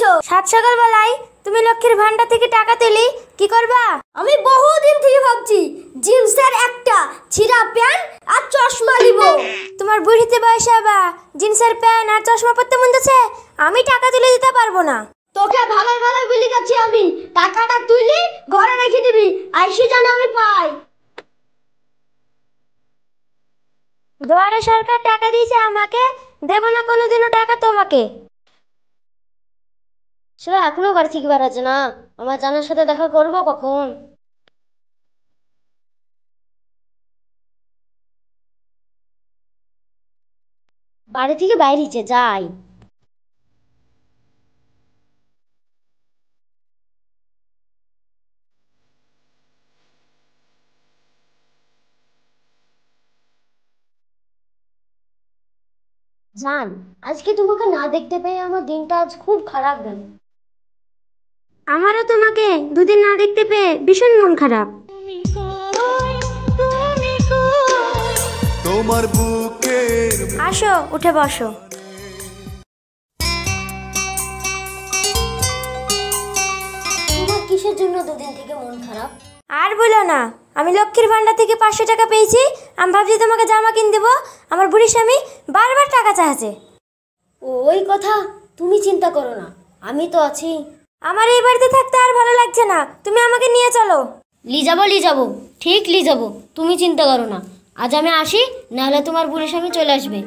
করছো? সাত সকাল বেলায় তুমি লক্ষ্মীর ভান্ডার থেকে টাকা তুলি কি করবা? আমি বহুদিন থেকে ভাবছি জিন্সের একটা ছিঁড়া প্যান্ট আর চশমা নিব। তোমার বুড়িতে বয়সে আবা জিন্সের প্যান্ট আর চশমা পরতে মন যাচ্ছে? আমি টাকা তুলে দিতে পারবো না। তোকে ভালো ভালো বলি যাচ্ছি, আমি টাকাটা তুলি ঘরে রেখে দিবি, আইসি যেন আমি পাই। দুয়ারে সরকার টাকা দিয়েছে আমাকে, দেব না কোনোদিনও টাকা তোমাকে। সেটা এখনো বাড়ি থেকে বেড়াচ্ছে না, আমার জানার সাথে দেখা করবো কখন? বাড়ি থেকে বাইরেছে, যাই। জান, আজকে তোমাকে না দেখতে পেয়ে আমার দিনটা আজ খুব খারাপ গেল। আমারও তোমাকে দুদিন না দেখতে পেয়ে ভীষণ মন খারাপ। তোমার বুকের আসো উঠে বসো। তোমার কিসের জন্য দুদিন থেকে মন খারাপ? আর বলো না, আমি লক্ষ্মীর ভান্ডার থেকে 500 টাকা পেয়েছি। আমি ভাবছি তোমাকে জামা কিনে দেবো, আমার বুড়ি স্বামী বারবার টাকা চাইছে। ওই কথা তুমি চিন্তা করো না, আমি তো আছি। আমার এই বাড়িতে থাকতে আর ভালো লাগছে না, তুমি আমাকে নিয়ে চলো। লি যাবো, ঠিক লি যাবো, তুমি চিন্তা করো না। আজ আমি আসি, নাহলে তোমার বুড়ির স্বামী চলে আসবে।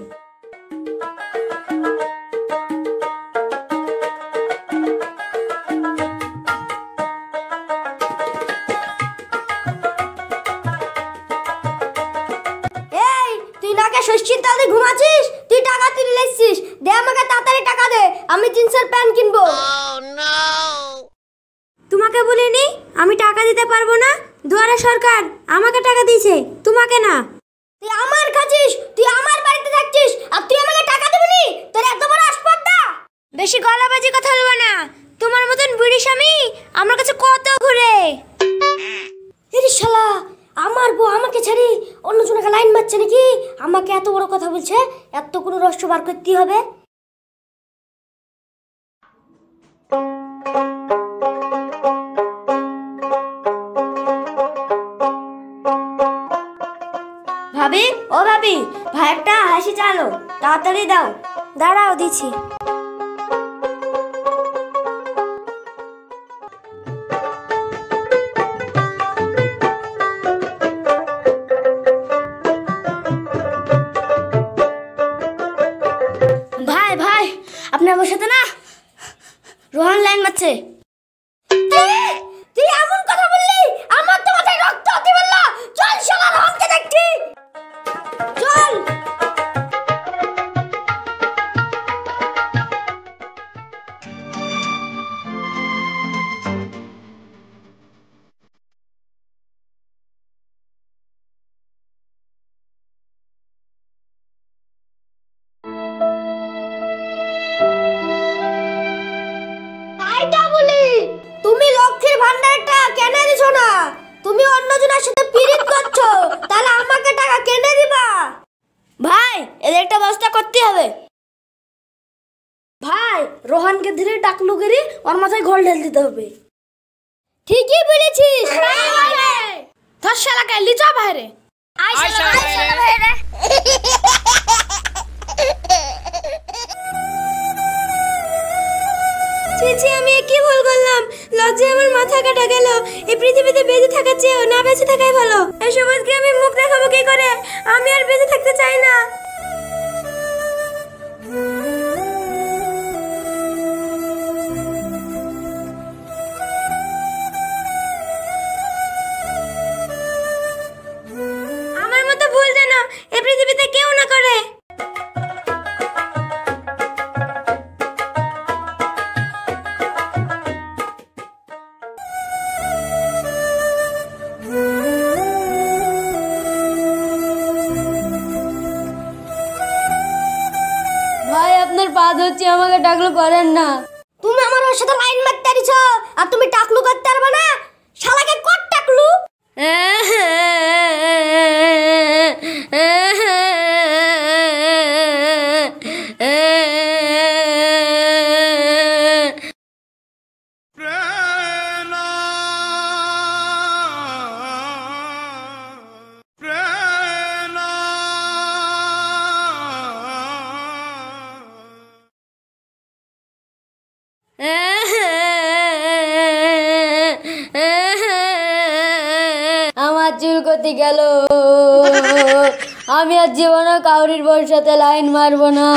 এই তুই নাকে ষষ্ঠীর তালে ঘুমাচ্ছিস? তুই টাকা তুলে লেছিস, দে আমাকে তাড়াতাড়ি টাকা দে, আমি জিন্সের প্যান্ট কিনবো। তোমাকে বলিনি আমি টাকা দিতে পারবো না? দুয়ারে সরকার আমাকে টাকা দিয়েছে, তোমাকে না। তুই আমার খাচ্ছিস, তুই আমার বাড়িতে থাকছিস, আর তুই আমাকে টাকা দিবি নি? তোর এত বড় আসপর্দা! বেশি গলাবাজি কথা বলবো না, তোমার মতন বুড়ি স্বামী আমার কাছে কত ঘুরে। এরে শালা, আমার বউ আমাকে ছেড়ে অন্য জনকে লাইন মারছে নাকি? আমাকে এত বড় কথা বলছে, এত কোনো রহস্য বার করতে হবে। ভাবি, ও ভাবি, ভাই একটা হাসি চালো, তাড়াতাড়ি দাও। দাঁড়াও দিছি। ভাই ভাই, আপনি আমার সাথে না, রোহান লাইন মারছে। তুই এমন কথা বললি, আমার তো মাথায় রক্ত হতে বলল। চল শালা, রোহানকে দেখছি, চল। তাইটা বলি, তুমি লক্ষ্মীর ভান্ডারটা কেনে দিছো না? তুমি অন্যজনের সাথে পিরিত করছো, তাহলে আমাকে টাকা কেনে দিবা? ভাই, এদের একটা ব্যবস্থা করতে হবে। ভাই, রোহানকে ধীরে ডাকলু গেরি, ওর মাথায় ঘোল ঢেল দিতে হবে। ঠিকই বলেছিস। ধর শালাকে লিচা বাইরে। আয় শালা ভাইরে। ছি আমি কি ভুল করলাম? লজ্জায় আমার মাথা কাটা গেল। এই পৃথিবীতে বেঁচে থাকার চেয়েও না বেঁচে থাকাই ভালো। এই সমাজকে আমি মুখ দেখাবো কি করে? আমি আর বেঁচে থাকতে চাই না। আমার মতো ভুল যেন এই পৃথিবীতে কেউ না করে। ভাই, আপনার পা ধরছি, আমাকে ডাকলু করেন না। তুমি আমার ওর সাথে লাইন মারতে দিছ, আর তুমি টাকলু করতে পারবে না? শালাকে কত টাকলু? আমার চুল কোথায় গেল? আমি আর জীবনে কাউরির বউর সাথে লাইন মারবো না।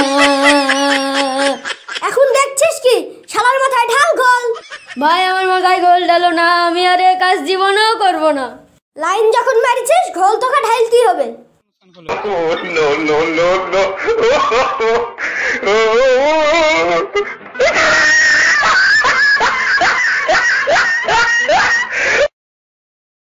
এখন দেখছিস কি শালার মাথায় ঢাল গোল। ভাই আমার মাথায় গোল ঢালো না, আমি আর এ কাজ জীবনেও করবো না। লাইন যখন মারিছিস ঘোল তোকে ঢালতেই হবে। Oh, no, no, no, no.